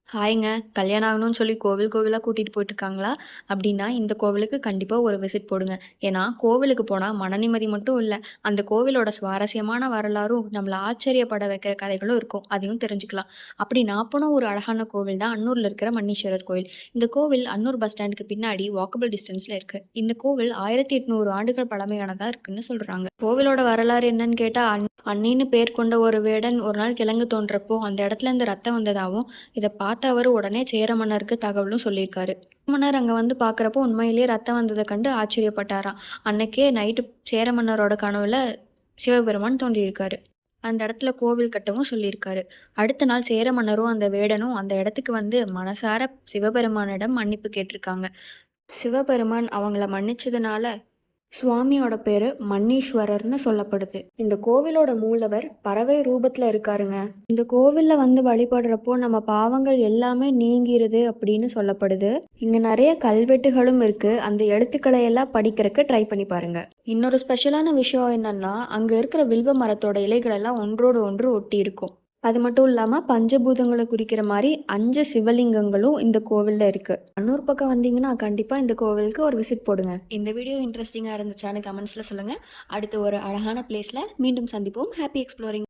ஹாய்ங்க. கல்யாணம் ஆகணும்னு சொல்லி கோவில் கோவிலா கூட்டிட்டு போயிட்டுருக்காங்களா? அப்படின்னா, இந்த கோவிலுக்கு கண்டிப்பா ஒரு விசிட் போடுங்க. ஏன்னா, கோவிலுக்கு போனா மன நிம்மதி மட்டும் இல்ல, அந்த கோவிலோட சுவாரஸ்யமான வரலாறும், நம்மள ஆச்சரியப்பட வைக்கிற கதைகளும் இருக்கும். அதையும் தெரிஞ்சுக்கலாம். அப்படி நான் போன ஒரு அழகான கோவில் தான் அன்னூர்ல இருக்கிற மன்னீஸ்வரர் கோவில். இந்த கோவில் அன்னூர் பஸ் ஸ்டாண்டுக்கு பின்னாடி வாக்கபிள் டிஸ்டன்ஸ்ல இருக்கு. இந்த கோவில் 1800 ஆண்டுகள் பழமையானதா இருக்குன்னு சொல்றாங்க. கோவிலோட வரலாறு என்னன்னு கேட்டா, அன்னின்னு பேர் கொண்ட ஒரு வேடன் ஒரு நாள் கிழங்கு தோன்றப்போ, அந்த இடத்துல இருந்து ரத்தம் வந்ததாவும், இத பார்த்த அவரு உடனே சேர மன்னருக்கு தகவலும் சொல்லியிருக்காரு. மன்னர் அங்க வந்து பார்க்குறப்போ உண்மையிலேயே ரத்தம் வந்தத கண்டு ஆச்சரியப்பட்டாராம். அன்னைக்கே நைட்டு சேர மன்னரோட கனவுல சிவபெருமான் தோன்றியிருக்காரு. அந்த இடத்துல கோவில் கட்டவும் சொல்லியிருக்காரு. அடுத்த நாள் சேர மன்னரும் அந்த வேடனும் அந்த இடத்துக்கு வந்து மனசார சிவபெருமானிடம் மன்னிப்பு கேட்டிருக்காங்க. சிவபெருமான் அவங்கள மன்னிச்சதுனால சுவாமியோட பேரு மன்னீஸ்வரர்னு சொல்லப்படுது. இந்த கோவிலோட மூலவர் பறவை ரூபத்துல இருக்காருங்க. இந்த கோவில்ல வந்து வழிபடுறப்போ நம்ம பாவங்கள் எல்லாமே நீங்கிருது அப்படின்னு சொல்லப்படுது. இங்க நிறைய கல்வெட்டுகளும் இருக்கு. அந்த எழுத்துக்களை எல்லாம் படிக்கிறதுக்கு ட்ரை பண்ணி பாருங்க. இன்னொரு ஸ்பெஷலான விஷயம் என்னன்னா, அங்க இருக்கிற வில்வ மரத்தோட இலைகள் எல்லாம் ஒன்றோடு ஒன்று ஒட்டி இருக்கும். அது மட்டும் இல்லாமல் பஞ்சபூதங்களை குறிக்கிற மாதிரி 5 சிவலிங்கங்களும் இந்த கோவிலில் இருக்குது. அன்னூர் பக்கம் வந்தீங்கன்னா கண்டிப்பாக இந்த கோவிலுக்கு ஒரு விசிட் போடுங்க. இந்த வீடியோ இன்ட்ரெஸ்டிங்காக இருந்துச்சான்னு கமெண்ட்ஸில் சொல்லுங்கள். அடுத்து ஒரு அழகான பிளேஸில் மீண்டும் சந்திப்போம். Happy exploring.